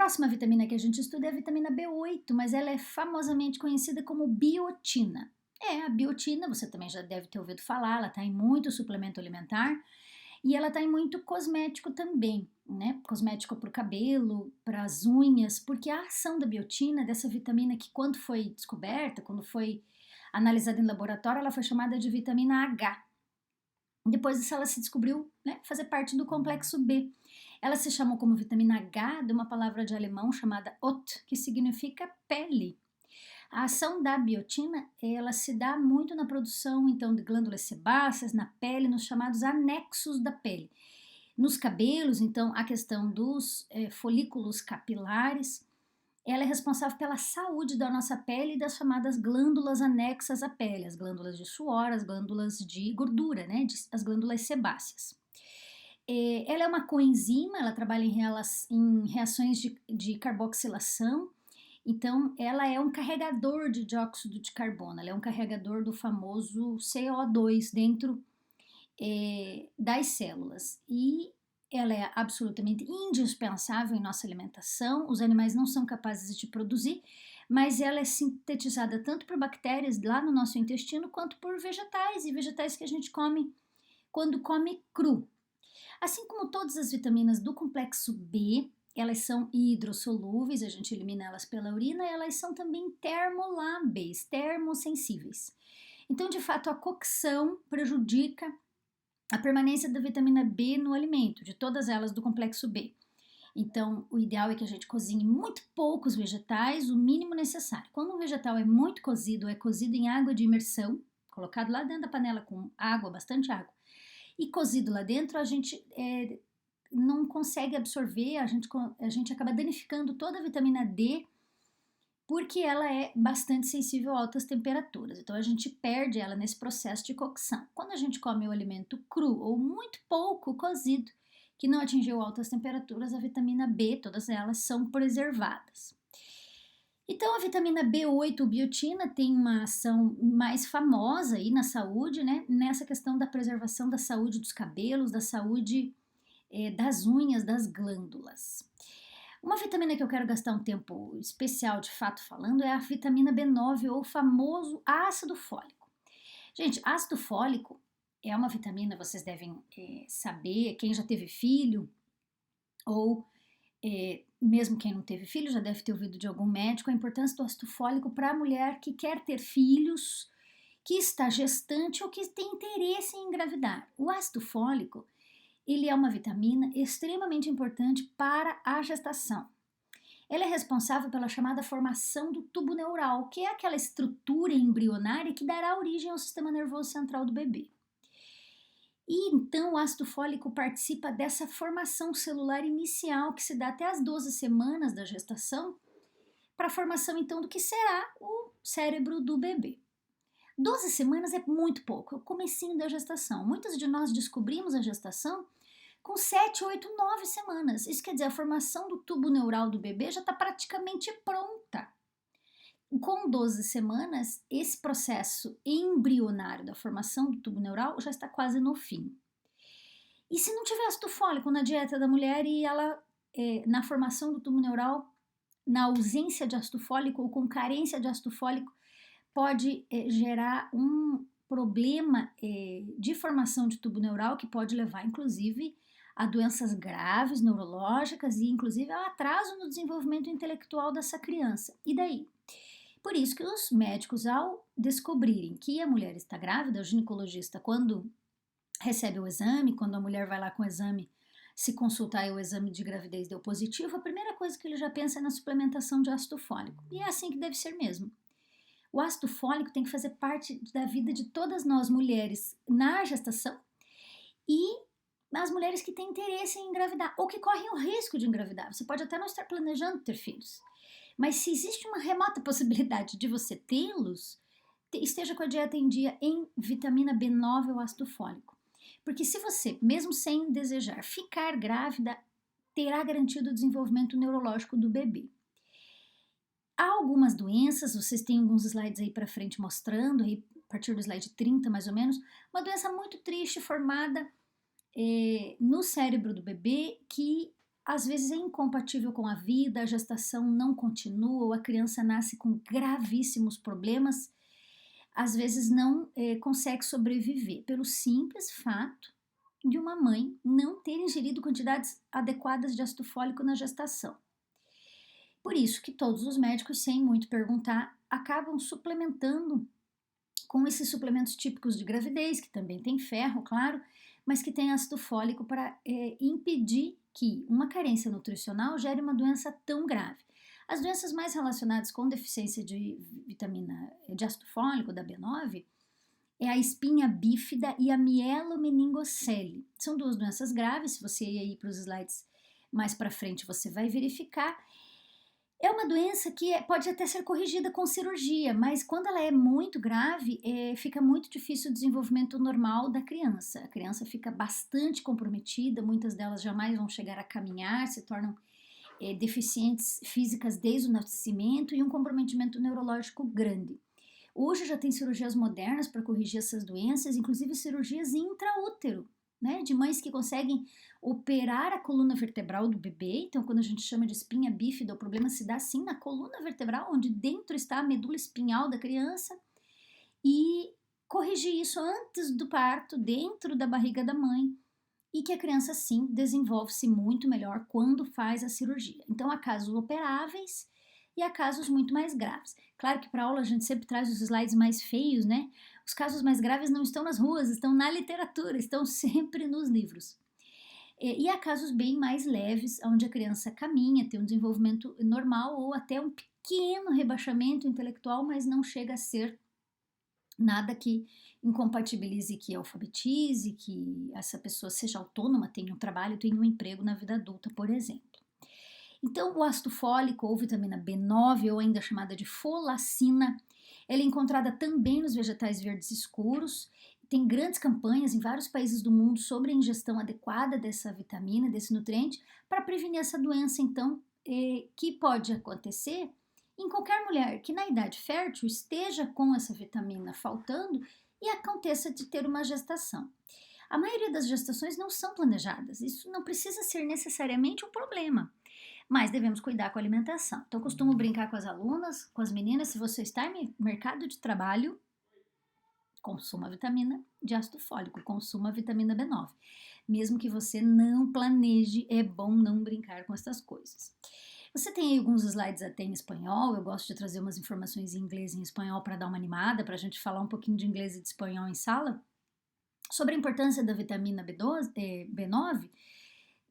próxima vitamina que a gente estuda é a vitamina B8, mas ela é famosamente conhecida como biotina. A biotina, você também já deve ter ouvido falar, ela está em muito suplemento alimentar e ela está em muito cosmético também, né? Cosmético para o cabelo, para as unhas, porque a ação da biotina, dessa vitamina que quando foi descoberta, quando foi analisada em laboratório, ela foi chamada de vitamina H. Depois disso ela se descobriu, né, fazer parte do complexo B. Ela se chamou como vitamina H de uma palavra de alemão chamada Haut, que significa pele. A ação da biotina, ela se dá muito na produção, então, de glândulas sebáceas, na pele, nos chamados anexos da pele. Nos cabelos, então, a questão dos folículos capilares, ela é responsável pela saúde da nossa pele e das chamadas glândulas anexas à pele, as glândulas de suor, as glândulas de gordura, né, as glândulas sebáceas. Ela é uma coenzima, ela trabalha em reações de carboxilação, então ela é um carregador de dióxido de carbono, ela é um carregador do famoso CO2 dentro das células e ela é absolutamente indispensável em nossa alimentação. Os animais não são capazes de produzir, mas ela é sintetizada tanto por bactérias lá no nosso intestino quanto por vegetais e vegetais que a gente come quando come cru. Assim como todas as vitaminas do complexo B, elas são hidrossolúveis, a gente elimina elas pela urina, elas são também termolábeis, termossensíveis. Então, de fato, a cocção prejudica a permanência da vitamina B no alimento, de todas elas do complexo B. Então, o ideal é que a gente cozinhe muito poucos vegetais, o mínimo necessário. Quando um vegetal é muito cozido, é cozido em água de imersão, colocado lá dentro da panela com água, bastante água, e cozido lá dentro, a gente não consegue absorver, a gente acaba danificando toda a vitamina D, porque ela é bastante sensível a altas temperaturas. Então a gente perde ela nesse processo de cocção. Quando a gente come o alimento cru ou muito pouco cozido, que não atingiu altas temperaturas, a vitamina B, todas elas são preservadas. Então a vitamina B8, biotina, tem uma ação mais famosa aí na saúde, né? Nessa questão da preservação da saúde dos cabelos, da saúde das unhas, das glândulas. Uma vitamina que eu quero gastar um tempo especial de fato falando é a vitamina B9 ou o famoso ácido fólico. Gente, ácido fólico é uma vitamina, vocês devem saber, quem já teve filho ou mesmo quem não teve filho já deve ter ouvido de algum médico a importância do ácido fólico para a mulher que quer ter filhos, que está gestante ou que tem interesse em engravidar. O ácido fólico, ele é uma vitamina extremamente importante para a gestação. Ela é responsável pela chamada formação do tubo neural, que é aquela estrutura embrionária que dará origem ao sistema nervoso central do bebê. E então o ácido fólico participa dessa formação celular inicial que se dá até as 12 semanas da gestação, para a formação então do que será o cérebro do bebê. 12 semanas é muito pouco, é o comecinho da gestação. Muitas de nós descobrimos a gestação com 7, 8, 9 semanas. Isso quer dizer, a formação do tubo neural do bebê já está praticamente pronta. Com 12 semanas, esse processo embrionário da formação do tubo neural já está quase no fim. E se não tiver ácido fólico na dieta da mulher e ela, na formação do tubo neural, na ausência de ácido fólico ou com carência de ácido fólico, pode gerar um problema de formação de tubo neural que pode levar, inclusive, a doenças graves neurológicas e, inclusive, ao atraso no desenvolvimento intelectual dessa criança. E daí? Por isso que os médicos, ao descobrirem que a mulher está grávida, o ginecologista, quando recebe o exame, quando a mulher vai lá com o exame se consultar e o exame de gravidez deu positivo, a primeira coisa que ele já pensa é na suplementação de ácido fólico. E é assim que deve ser mesmo. O ácido fólico tem que fazer parte da vida de todas nós mulheres na gestação e as mulheres que têm interesse em engravidar ou que correm o risco de engravidar. Você pode até não estar planejando ter filhos, mas se existe uma remota possibilidade de você tê-los, esteja com a dieta em dia em vitamina B9 ou ácido fólico. Porque se você, mesmo sem desejar ficar grávida, terá garantido o desenvolvimento neurológico do bebê. Há algumas doenças, vocês têm alguns slides aí para frente mostrando, aí, a partir do slide 30 mais ou menos, uma doença muito triste formada no cérebro do bebê que às vezes é incompatível com a vida, a gestação não continua, ou a criança nasce com gravíssimos problemas, às vezes não consegue sobreviver, pelo simples fato de uma mãe não ter ingerido quantidades adequadas de ácido fólico na gestação. Por isso que todos os médicos, sem muito perguntar, acabam suplementando com esses suplementos típicos de gravidez, que também tem ferro, claro, mas que tem ácido fólico para impedir que uma carência nutricional gere uma doença tão grave. As doenças mais relacionadas com deficiência de vitamina de ácido fólico, da B9, é a espinha bífida e a mielomeningocele. São duas doenças graves, se você ir aí para os slides mais para frente você vai verificar. É uma doença que pode até ser corrigida com cirurgia, mas quando ela é muito grave, fica muito difícil o desenvolvimento normal da criança. A criança fica bastante comprometida, muitas delas jamais vão chegar a caminhar, se tornam deficientes físicas desde o nascimento e um comprometimento neurológico grande. Hoje já tem cirurgias modernas para corrigir essas doenças, inclusive cirurgias intraútero, né, de mães que conseguem operar a coluna vertebral do bebê. Então, quando a gente chama de espinha bífida, o problema se dá sim na coluna vertebral, onde dentro está a medula espinhal da criança, e corrigir isso antes do parto, dentro da barriga da mãe, e que a criança sim desenvolve-se muito melhor quando faz a cirurgia. Então, há casos operáveis e há casos muito mais graves. Claro que para aula a gente sempre traz os slides mais feios, né? Os casos mais graves não estão nas ruas, estão na literatura, estão sempre nos livros. E há casos bem mais leves, onde a criança caminha, tem um desenvolvimento normal ou até um pequeno rebaixamento intelectual, mas não chega a ser nada que incompatibilize, que alfabetize, que essa pessoa seja autônoma, tenha um trabalho, tenha um emprego na vida adulta, por exemplo. Então, o ácido fólico ou vitamina B9, ou ainda chamada de folacina, ela é encontrada também nos vegetais verdes escuros. Tem grandes campanhas em vários países do mundo sobre a ingestão adequada dessa vitamina, desse nutriente, para prevenir essa doença, então, que pode acontecer em qualquer mulher que na idade fértil esteja com essa vitamina faltando e aconteça de ter uma gestação. A maioria das gestações não são planejadas, isso não precisa ser necessariamente um problema, mas devemos cuidar com a alimentação. Então, eu costumo brincar com as alunas, com as meninas, se você está em mercado de trabalho, consuma vitamina de ácido fólico, consuma vitamina B9. Mesmo que você não planeje, é bom não brincar com essas coisas. Você tem aí alguns slides até em espanhol, eu gosto de trazer umas informações em inglês e em espanhol para dar uma animada, para a gente falar um pouquinho de inglês e de espanhol em sala, sobre a importância da vitamina B9,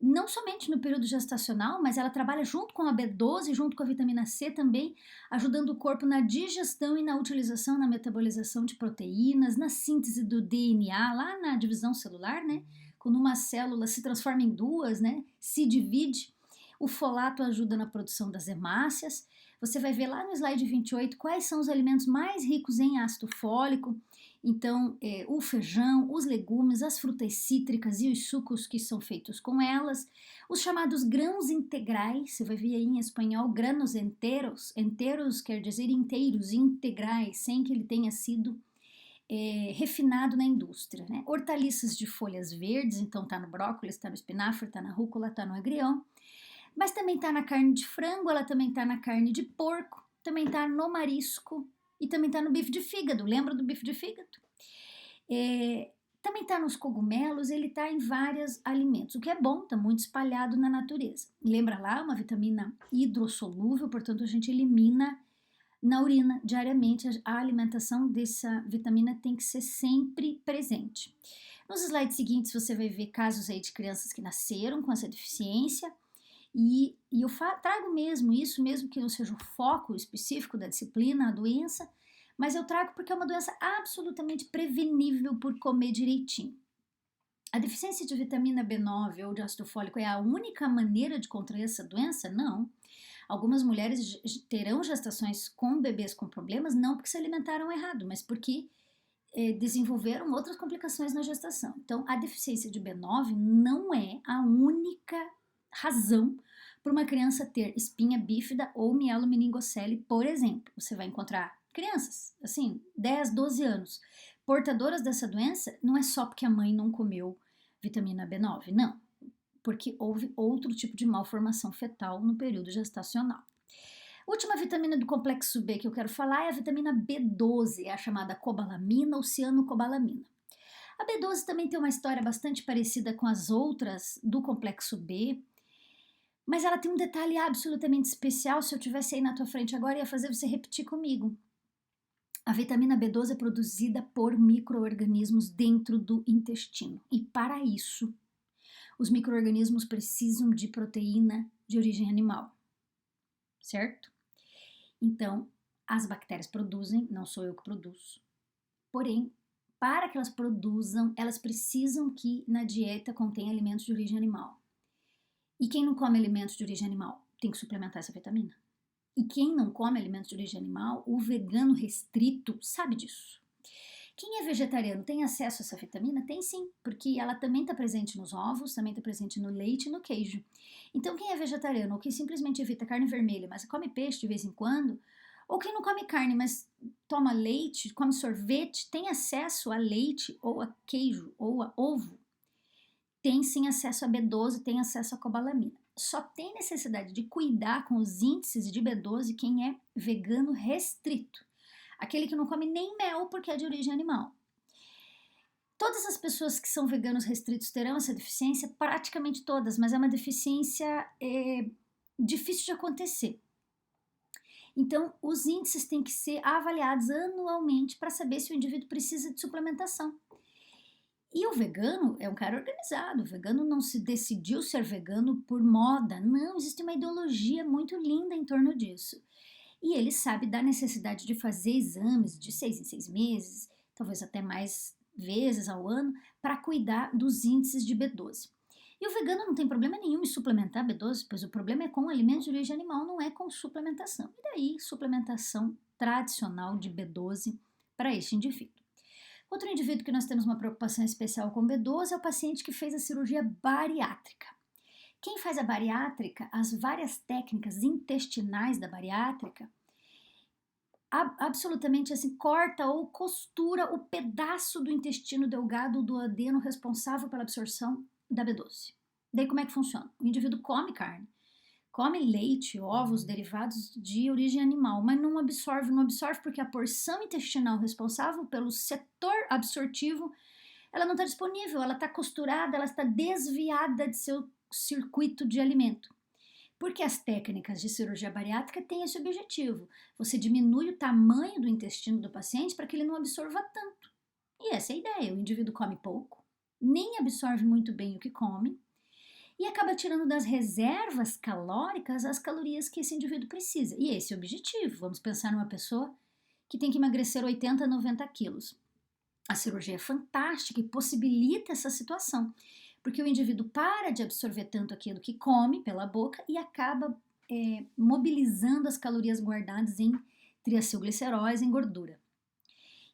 não somente no período gestacional, mas ela trabalha junto com a B12, junto com a vitamina C também, ajudando o corpo na digestão e na utilização, na metabolização de proteínas, na síntese do DNA, lá na divisão celular, né? Quando uma célula se transforma em duas, né? Se divide, o folato ajuda na produção das hemácias. Você vai ver lá no slide 28 quais são os alimentos mais ricos em ácido fólico. Então, o feijão, os legumes, as frutas cítricas e os sucos que são feitos com elas, os chamados grãos integrais, você vai ver aí em espanhol granos enteros, enteros quer dizer inteiros, integrais, sem que ele tenha sido refinado na indústria, né? Hortaliças de folhas verdes, então tá no brócolis, tá no espinafre, tá na rúcula, tá no agrião, mas também tá na carne de frango, ela também tá na carne de porco, também tá no marisco, e também está no bife de fígado, lembra do bife de fígado? Também está nos cogumelos, ele está em vários alimentos, o que é bom, está muito espalhado na natureza. Lembra lá, uma vitamina hidrossolúvel, portanto a gente elimina na urina diariamente. A alimentação dessa vitamina tem que ser sempre presente. Nos slides seguintes você vai ver casos aí de crianças que nasceram com essa deficiência, e eu trago mesmo isso, mesmo que não seja o foco específico da disciplina, a doença, mas eu trago porque é uma doença absolutamente prevenível por comer direitinho. A deficiência de vitamina B9 ou de ácido fólico é a única maneira de contrair essa doença? Não. Algumas mulheres terão gestações com bebês com problemas, não porque se alimentaram errado, mas porque desenvolveram outras complicações na gestação. Então, a deficiência de B9 não é a única razão para uma criança ter espinha bífida ou mielomeningocele, por exemplo. Você vai encontrar crianças, assim, 10, 12 anos, portadoras dessa doença, não é só porque a mãe não comeu vitamina B9, não. porque houve outro tipo de malformação fetal no período gestacional. Última vitamina do complexo B que eu quero falar é a vitamina B12, é a chamada cobalamina ou cianocobalamina. A B12 também tem uma história bastante parecida com as outras do complexo B, mas ela tem um detalhe absolutamente especial. Se eu tivesse aí na tua frente agora, ia fazer você repetir comigo. A vitamina B12 é produzida por micro-organismos dentro do intestino. E para isso, os micro-organismos precisam de proteína de origem animal, certo? Então, as bactérias produzem, não sou eu que produzo. Porém, para que elas produzam, elas precisam que na dieta contenha alimentos de origem animal. E quem não come alimentos de origem animal tem que suplementar essa vitamina. E quem não come alimentos de origem animal, o vegano restrito sabe disso. Quem é vegetariano tem acesso a essa vitamina? Tem sim, porque ela também está presente nos ovos, também está presente no leite e no queijo. Então quem é vegetariano ou que simplesmente evita carne vermelha, mas come peixe de vez em quando, ou quem não come carne, mas toma leite, come sorvete, tem acesso a leite ou a queijo ou a ovo, tem sim acesso a B12, tem acesso a cobalamina. Só tem necessidade de cuidar com os índices de B12 quem é vegano restrito. Aquele que não come nem mel porque é de origem animal. Todas as pessoas que são veganos restritos terão essa deficiência, praticamente todas, mas é uma deficiência difícil de acontecer. Então, os índices têm que ser avaliados anualmente para saber se o indivíduo precisa de suplementação. E o vegano é um cara organizado, o vegano não se decidiu ser vegano por moda, não, existe uma ideologia muito linda em torno disso. E ele sabe da necessidade de fazer exames de 6 em 6 meses, talvez até mais vezes ao ano, para cuidar dos índices de B12. E o vegano não tem problema nenhum em suplementar B12, pois o problema é com alimentos de origem animal, não é com suplementação. E daí, suplementação tradicional de B12 para este indivíduo. Outro indivíduo que nós temos uma preocupação especial com B12 é o paciente que fez a cirurgia bariátrica. Quem faz a bariátrica, as várias técnicas intestinais da bariátrica, absolutamente assim, corta ou costura o pedaço do intestino delgado do duodeno responsável pela absorção da B12. Daí como é que funciona? O indivíduo come carne, come leite, ovos, derivados de origem animal, mas não absorve porque a porção intestinal responsável pelo setor absortivo, ela não está disponível, ela está costurada, ela está desviada de seu circuito de alimento. Porque as técnicas de cirurgia bariátrica têm esse objetivo. Você diminui o tamanho do intestino do paciente para que ele não absorva tanto. E essa é a ideia. O indivíduo come pouco, nem absorve muito bem o que come, e acaba tirando das reservas calóricas as calorias que esse indivíduo precisa. E esse é o objetivo. Vamos pensar numa pessoa que tem que emagrecer 80 a 90 quilos. A cirurgia é fantástica e possibilita essa situação, porque o indivíduo para de absorver tanto aquilo que come pela boca e acaba mobilizando as calorias guardadas em triacilgliceróis, em gordura.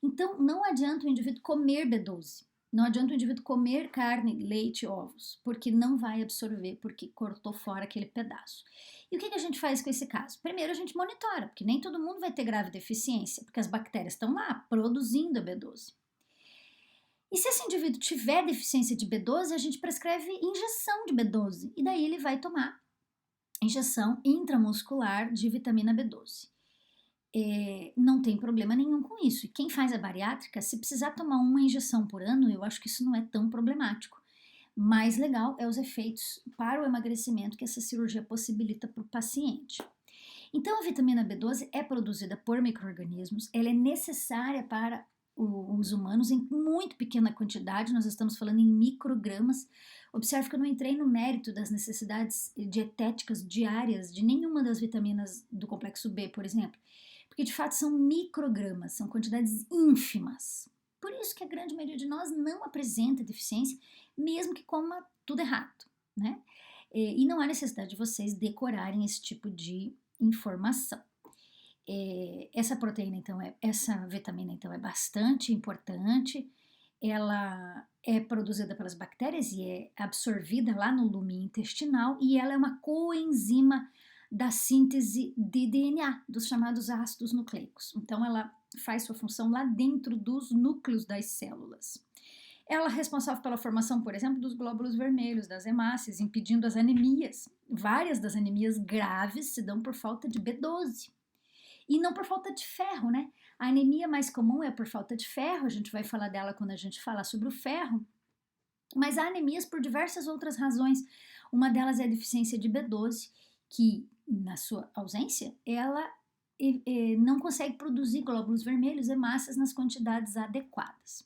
Então, não adianta o indivíduo comer B12. Não adianta o indivíduo comer carne, leite, ovos, porque não vai absorver, porque cortou fora aquele pedaço. E o que a gente faz com esse caso? Primeiro a gente monitora, porque nem todo mundo vai ter grave deficiência, porque as bactérias estão lá produzindo a B12. E se esse indivíduo tiver deficiência de B12, a gente prescreve injeção de B12, e daí ele vai tomar injeção intramuscular de vitamina B12. Não tem problema nenhum com isso. E quem faz a bariátrica, se precisar tomar uma injeção por ano, eu acho que isso não é tão problemático. Mais legal é os efeitos para o emagrecimento que essa cirurgia possibilita para o paciente. Então, a vitamina B12 é produzida por micro-organismos, ela é necessária para os humanos em muito pequena quantidade, nós estamos falando em microgramas. Observe que eu não entrei no mérito das necessidades dietéticas diárias de nenhuma das vitaminas do complexo B, por exemplo, porque de fato são microgramas, são quantidades ínfimas. Por isso que a grande maioria de nós não apresenta deficiência, mesmo que coma tudo errado, né? E não há necessidade de vocês decorarem esse tipo de informação. Essa proteína, então, essa vitamina, então, é bastante importante. Ela é produzida pelas bactérias e é absorvida lá no lume intestinal, e ela é uma coenzima da síntese de DNA, dos chamados ácidos nucleicos. Então, ela faz sua função lá dentro dos núcleos das células. Ela é responsável pela formação, por exemplo, dos glóbulos vermelhos, das hemácias, impedindo as anemias. Várias das anemias graves se dão por falta de B12. E não por falta de ferro, né? A anemia mais comum é por falta de ferro, a gente vai falar dela quando a gente falar sobre o ferro, mas há anemias por diversas outras razões. Uma delas é a deficiência de B12, que na sua ausência, ela não consegue produzir glóbulos vermelhos, hemácias nas quantidades adequadas.